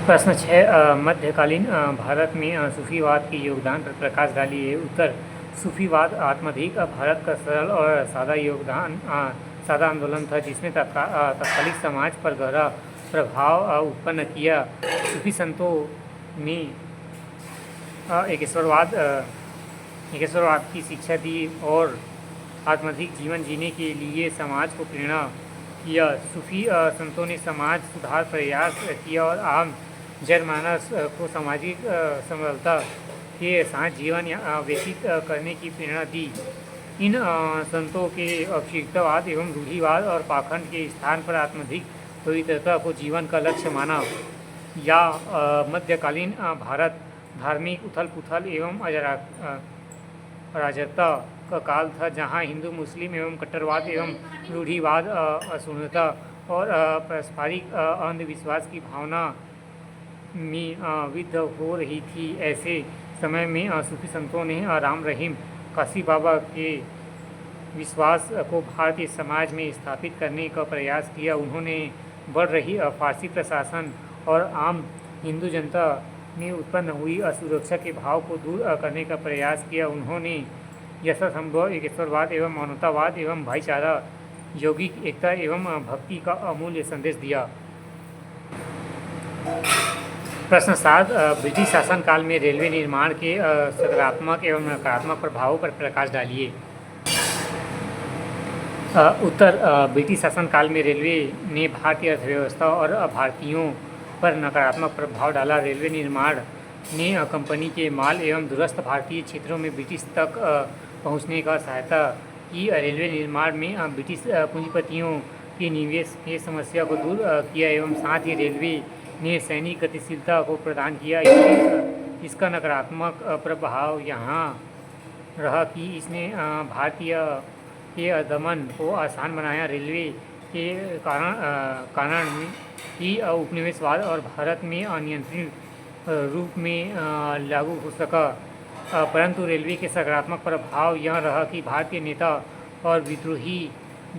प्रश्न 6 मध्यकालीन भारत में सूफीवाद के योगदान पर प्रकाश डालिए। उत्तर: सूफीवाद आत्माधिक भारत का सरल और सादा आंदोलन था जिसने तत्कालिक समाज पर गहरा प्रभाव उत्पन्न किया। सूफी संतों ने एकेश्वरवाद की शिक्षा दी और आत्माधिक जीवन जीने के लिए समाज को प्रेरणा किया। सूफी संतों ने समाज सुधार प्रयास किया और आम जनमानस को सामाजिक समरसता के साथ जीवन व्यतीत करने की प्रेरणा दी। इन संतों के औपचारिकतावाद एवं रूढ़िवाद और पाखंड के स्थान पर आत्माधिक पवित्रता को जीवन का लक्ष्य माना। या मध्यकालीन भारत धार्मिक उथल-पुथल एवं अराजकता का काल था, जहां हिंदू मुस्लिम एवं कट्टरवाद एवं रूढ़िवाद अशून्यता और पारस्परिक अंधविश्वास की भावना में विद्ध हो रही थी। ऐसे समय में सूफी संतों ने राम रहीम काशी बाबा के विश्वास को भारतीय समाज में स्थापित करने का प्रयास किया। उन्होंने बढ़ रही फारसी प्रशासन और आम हिंदू जनता में उत्पन्न हुई असुरक्षा के भाव को दूर करने का प्रयास किया। उन्होंने यथासंभव एकेश्वरवाद एवं मानवतावाद एवं भाईचारा, यौगिक एकता एवं भक्ति का अमूल्य संदेश दिया। प्रश्न 7 ब्रिटिश शासन काल में रेलवे निर्माण के सकारात्मक एवं नकारात्मक प्रभावों पर प्रकाश डालिए। उत्तर: ब्रिटिश शासन काल में रेलवे ने भारतीय अर्थव्यवस्था और भारतीयों पर नकारात्मक प्रभाव डाला। रेलवे निर्माण ने कंपनी के माल एवं दूरस्थ भारतीय क्षेत्रों में ब्रिटिश तक पहुंचने का सहायता की। रेलवे निर्माण में ब्रिटिश पूंजीपतियों के निवेश की समस्या को दूर किया एवं साथ ही रेलवे ने सैनिक गतिशीलता को प्रदान किया। इसका नकारात्मक प्रभाव यहाँ रहा कि इसने भारतीय के दमन को आसान बनाया। रेलवे के कारण ही उपनिवेशवाद और भारत में अनियंत्रित रूप में लागू हो सका। परंतु रेलवे के सकारात्मक प्रभाव यह रहा कि भारतीय नेता और विद्रोही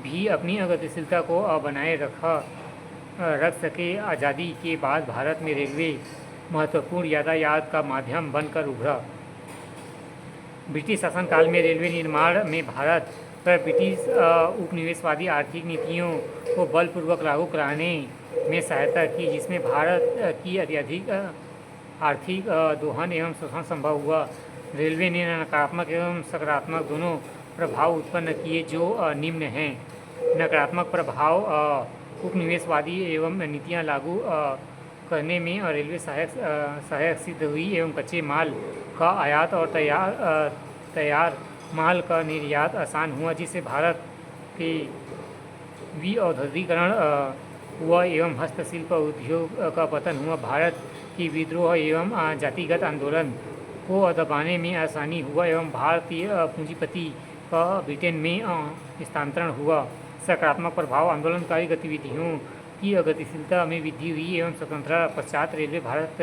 भी अपनी गतिशीलता को बनाए रख सके। आज़ादी के बाद भारत में रेलवे महत्वपूर्ण यातायात का माध्यम बनकर उभरा। ब्रिटिश शासन काल में रेलवे निर्माण में भारत पर ब्रिटिश उपनिवेशवादी आर्थिक नीतियों को बलपूर्वक लागू कराने में सहायता की, जिसमें भारत की अत्यधिक आर्थिक दोहन एवं शोषण संभव हुआ। रेलवे ने नकारात्मक एवं सकारात्मक दोनों प्रभाव उत्पन्न किए, जो निम्न हैं। नकारात्मक प्रभाव: उपनिवेशवादी एवं नीतियां लागू करने में रेलवे सहायक सिद्ध हुई एवं कच्चे माल का आयात और तैयार माल का निर्यात आसान हुआ, जिससे भारत के विऔद्योगिकरण हुआ एवं हस्तशिल्प उद्योग का पतन हुआ। भारत की विद्रोह एवं जातिगत आंदोलन को दबाने में आसानी हुआ एवं भारतीय पूंजीपति का ब्रिटेन में स्थानांतरण हुआ। सकारात्मक प्रभाव: आंदोलनकारी गतिविधियों की गतिशीलता में वृद्धि हुई एवं स्वतंत्रता पश्चात रेलवे भारत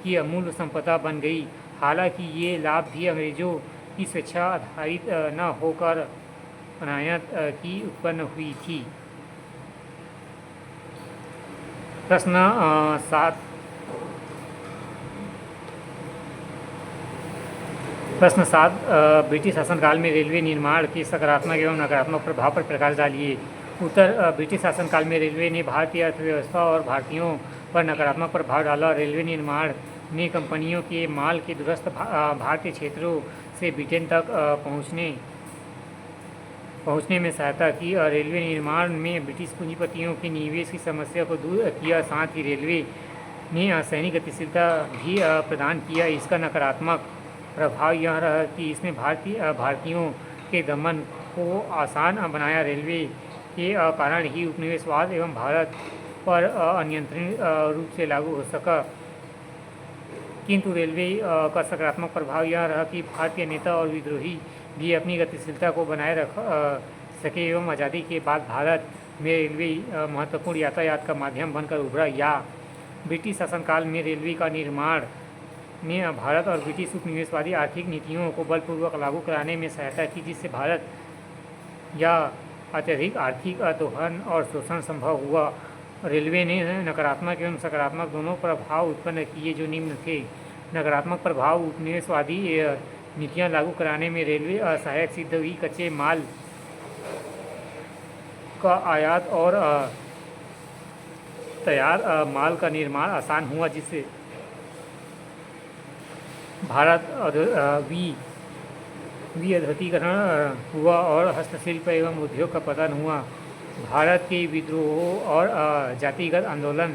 की अमूल्य संपदा बन गई। हालांकि ये लाभ भी अंग्रेजों की स्वेच्छा आधारित न होकर अनायत की उत्पन्न हुई थी। प्रश्न 7 ब्रिटिश शासनकाल में रेलवे निर्माण के सकारात्मक एवं नकारात्मक प्रभाव पर प्रकाश डालिए। उत्तर: ब्रिटिश शासनकाल में रेलवे ने भारतीय अर्थव्यवस्था और भारतीयों पर नकारात्मक प्रभाव डाला। रेलवे निर्माण ने कंपनियों के माल के दूरस्थ भारतीय क्षेत्रों से ब्रिटेन तक पहुंचने में सहायता की। रेलवे निर्माण में ब्रिटिश पूंजीपतियों के निवेश की समस्या को दूर किया। साथ ही रेलवे ने सैनिक गतिशीलता भी प्रदान किया। इसका नकारात्मक प्रभाव यह रहा कि इसने भारतीयों के दमन को आसान बनाया। रेलवे के कारण ही उपनिवेशवाद एवं भारत पर अनियंत्रित रूप से लागू हो सका। किंतु रेलवे का सकारात्मक प्रभाव यह रहा कि भारतीय नेता और विद्रोही भी अपनी गतिशीलता को बनाए रख सके एवं आज़ादी के बाद भारत में रेलवे महत्वपूर्ण यातायात का माध्यम बनकर उभरा। या ब्रिटिश शासनकाल में रेलवे का निर्माण ने भारत और ब्रिटिश उपनिवेशवादी आर्थिक नीतियों को बलपूर्वक लागू कराने में सहायता की, जिससे भारत या अत्यधिक आर्थिक दोहन और शोषण संभव हुआ। रेलवे ने नकारात्मक एवं सकारात्मक दोनों प्रभाव उत्पन्न किए जो निम्न थे। नकारात्मक प्रभाव: उपनिवेशवादी नीतियाँ लागू कराने में रेलवे असहायक सिद्ध हुई। कच्चे माल का आयात और तैयार माल का निर्माण आसान हुआ, जिससे भारत विद्युतीकरण हुआ और हस्तशिल्प एवं उद्योग का पतन हुआ। भारत के विद्रोहों और जातिगत आंदोलन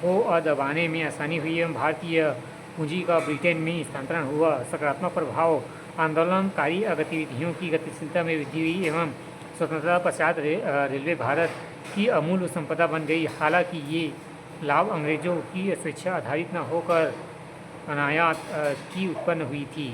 को दबाने में आसानी हुई एवं भारतीय पूंजी का ब्रिटेन में स्थानांतरण हुआ। सकारात्मक प्रभाव: आंदोलनकारी गतिविधियों की गतिशीलता में वृद्धि हुई एवं स्वतंत्रता पश्चात रेलवे भारत की अमूल्य संपदा बन गई। हालांकि ये लाभ अंग्रेजों की स्वेच्छा आधारित न होकर अनायात की उत्पन्न हुई थी।